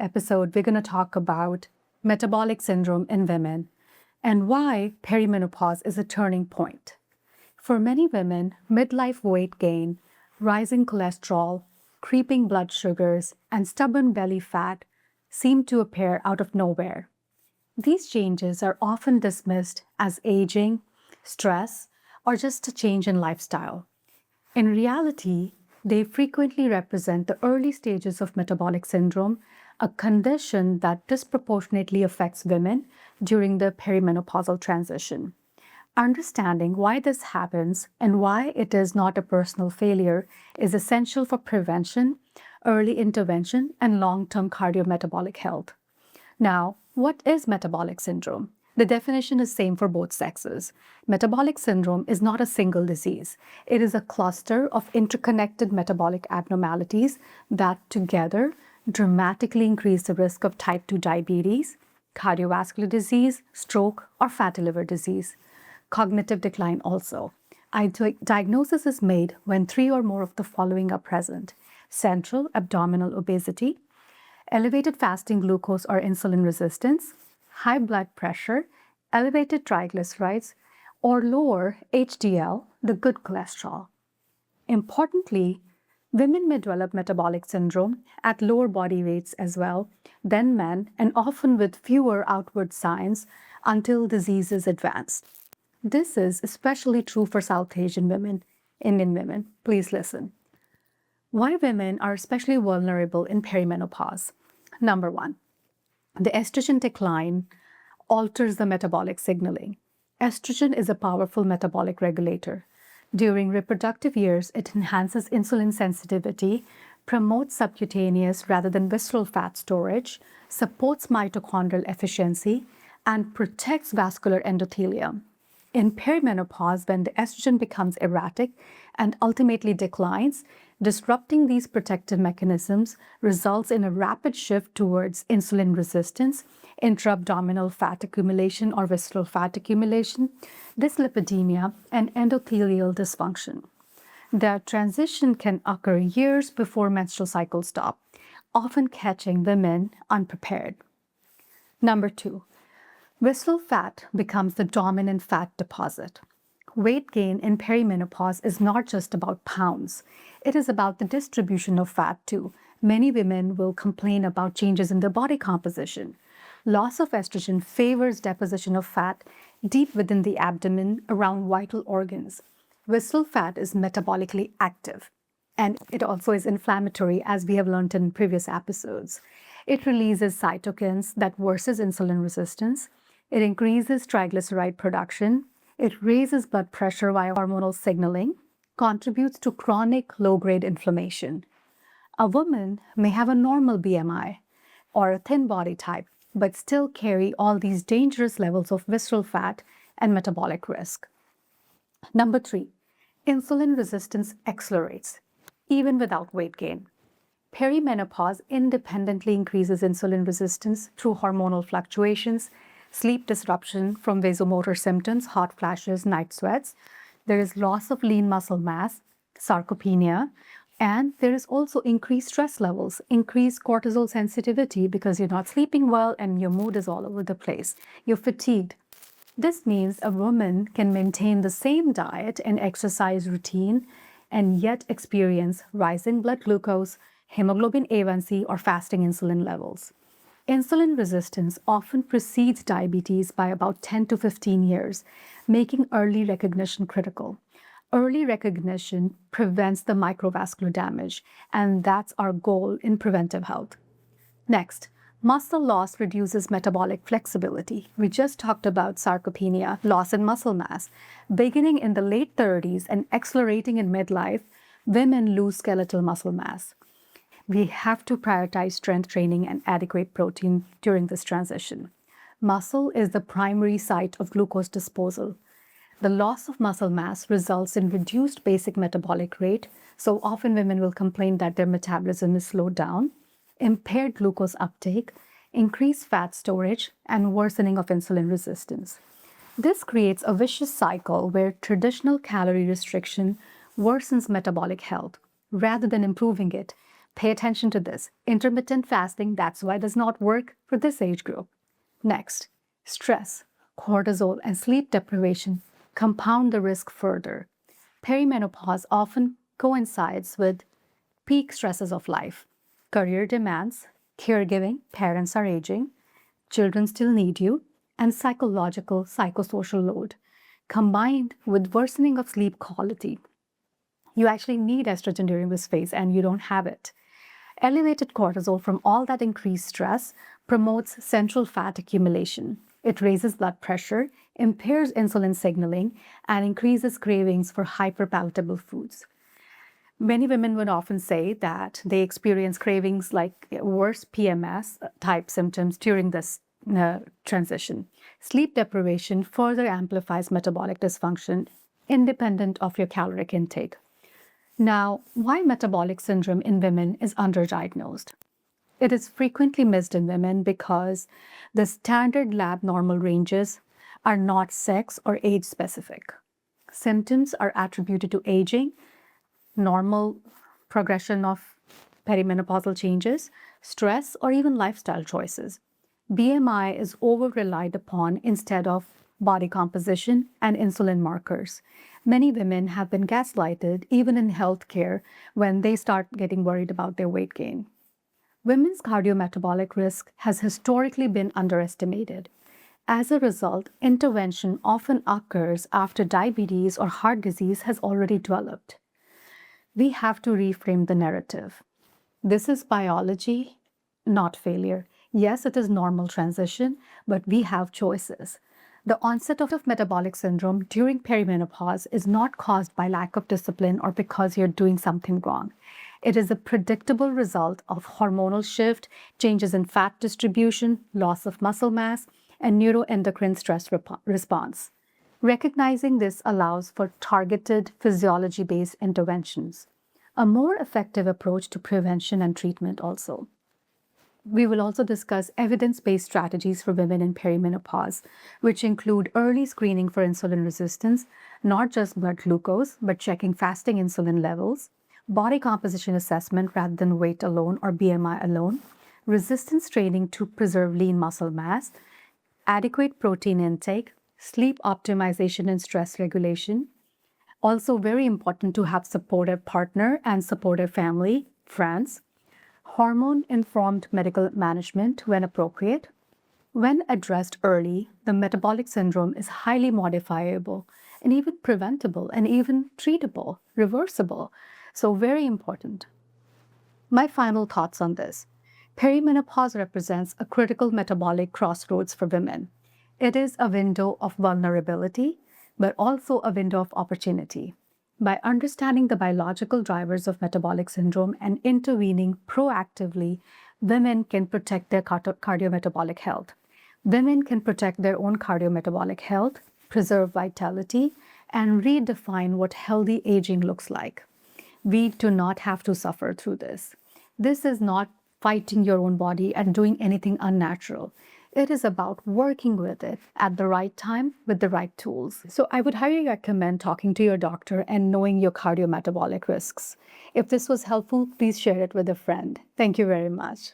episode, we're going to talk about metabolic syndrome in women and why perimenopause is a turning point. For many women, midlife weight gain, rising cholesterol, creeping blood sugars, and stubborn belly fat seem to appear out of nowhere. These changes are often dismissed as aging, stress, or just a change in lifestyle. In reality, they frequently represent the early stages of metabolic syndrome, a condition that disproportionately affects women during the perimenopausal transition. Understanding why this happens and why it is not a personal failure is essential for prevention, early intervention, and long-term cardiometabolic health. Now, what is metabolic syndrome? The definition is same for both sexes. Metabolic syndrome is not a single disease. It is a cluster of interconnected metabolic abnormalities that together dramatically increase the risk of type 2 diabetes, cardiovascular disease, stroke, or fatty liver disease. Cognitive decline also. Diagnosis is made when 3 or more of the following are present: central abdominal obesity, elevated fasting glucose or insulin resistance, high blood pressure, elevated triglycerides, or lower HDL, the good cholesterol. Importantly, women may develop metabolic syndrome at lower body weights as well than men, and often with fewer outward signs until disease is advanced. This is especially true for South Asian women, Indian women. Please listen. Why women are especially vulnerable in perimenopause. Number 1, the estrogen decline alters the metabolic signaling. Estrogen is a powerful metabolic regulator. During reproductive years, it enhances insulin sensitivity, promotes subcutaneous rather than visceral fat storage, supports mitochondrial efficiency, and protects vascular endothelium. In perimenopause, when the estrogen becomes erratic and ultimately declines, disrupting these protective mechanisms results in a rapid shift towards insulin resistance, intra-abdominal fat accumulation or visceral fat accumulation, dyslipidemia, and endothelial dysfunction. The transition can occur years before menstrual cycles stop, often catching women unprepared. Number 2, visceral fat becomes the dominant fat deposit. Weight gain in perimenopause is not just about pounds. It is about the distribution of fat too. Many women will complain about changes in their body composition. Loss of estrogen favors deposition of fat deep within the abdomen around vital organs. Visceral fat is metabolically active, and it also is inflammatory, as we have learned in previous episodes. It releases cytokines that worsens insulin resistance. It increases triglyceride production. It raises blood pressure via hormonal signaling, contributes to chronic low-grade inflammation. A woman may have a normal BMI or a thin body type, but still carry all these dangerous levels of visceral fat and metabolic risk. Number 3, insulin resistance accelerates, even without weight gain. Perimenopause independently increases insulin resistance through hormonal fluctuations, sleep disruption from vasomotor symptoms, hot flashes, night sweats. There is loss of lean muscle mass, sarcopenia, and there is also increased stress levels, increased cortisol sensitivity because you're not sleeping well and your mood is all over the place. You're fatigued. This means a woman can maintain the same diet and exercise routine and yet experience rising blood glucose, hemoglobin A1C, or fasting insulin levels. Insulin resistance often precedes diabetes by about 10 to 15 years, making early recognition critical. Early recognition prevents the microvascular damage, and that's our goal in preventive health. Next, muscle loss reduces metabolic flexibility. We just talked about sarcopenia, loss in muscle mass. Beginning in the late 30s and accelerating in midlife, women lose skeletal muscle mass. We have to prioritize strength training and adequate protein during this transition. Muscle is the primary site of glucose disposal. The loss of muscle mass results in reduced basic metabolic rate, so often women will complain that their metabolism is slowed down, impaired glucose uptake, increased fat storage, and worsening of insulin resistance. This creates a vicious cycle where traditional calorie restriction worsens metabolic health rather than improving it, Pay attention to this. Intermittent fasting, that's why it does not work for this age group. Next, stress, cortisol, and sleep deprivation compound the risk further. Perimenopause often coincides with peak stresses of life. Career demands, caregiving, parents are aging, children still need you, and psychological, psychosocial load, combined with worsening of sleep quality. You actually need estrogen during this phase and you don't have it. Elevated cortisol from all that increased stress promotes central fat accumulation. It raises blood pressure, impairs insulin signaling, and increases cravings for hyperpalatable foods. Many women would often say that they experience cravings like worse PMS type symptoms during this transition. Sleep deprivation further amplifies metabolic dysfunction independent of your caloric intake. Now, why metabolic syndrome in women is underdiagnosed? It is frequently missed in women because the standard lab normal ranges are not sex or age specific. Symptoms are attributed to aging, normal progression of perimenopausal changes, stress, or even lifestyle choices. BMI is over-relied upon instead of body composition and insulin markers. Many women have been gaslighted, even in healthcare, when they start getting worried about their weight gain. Women's cardiometabolic risk has historically been underestimated. As a result, intervention often occurs after diabetes or heart disease has already developed. We have to reframe the narrative. This is biology, not failure. Yes, it is normal transition, but we have choices. The onset of metabolic syndrome during perimenopause is not caused by lack of discipline or because you're doing something wrong. It is a predictable result of hormonal shift, changes in fat distribution, loss of muscle mass, and neuroendocrine stress response. Recognizing this allows for targeted physiology-based interventions, a more effective approach to prevention and treatment also. We will also discuss evidence-based strategies for women in perimenopause, which include early screening for insulin resistance, not just blood glucose, but checking fasting insulin levels, body composition assessment rather than weight alone or BMI alone, resistance training to preserve lean muscle mass, adequate protein intake, sleep optimization and stress regulation. Also very important to have supportive partner and supportive family, friends. Hormone-informed medical management when appropriate. When addressed early, the metabolic syndrome is highly modifiable and even preventable and even treatable, reversible. So very important. My final thoughts on this. Perimenopause represents a critical metabolic crossroads for women. It is a window of vulnerability, but also a window of opportunity. By understanding the biological drivers of metabolic syndrome and intervening proactively, women can protect their cardiometabolic health. Women can protect their own cardiometabolic health, preserve vitality, and redefine what healthy aging looks like. We do not have to suffer through this. This is not fighting your own body and doing anything unnatural. It is about working with it at the right time with the right tools. So I would highly recommend talking to your doctor and knowing your cardiometabolic risks. If this was helpful, please share it with a friend. Thank you very much.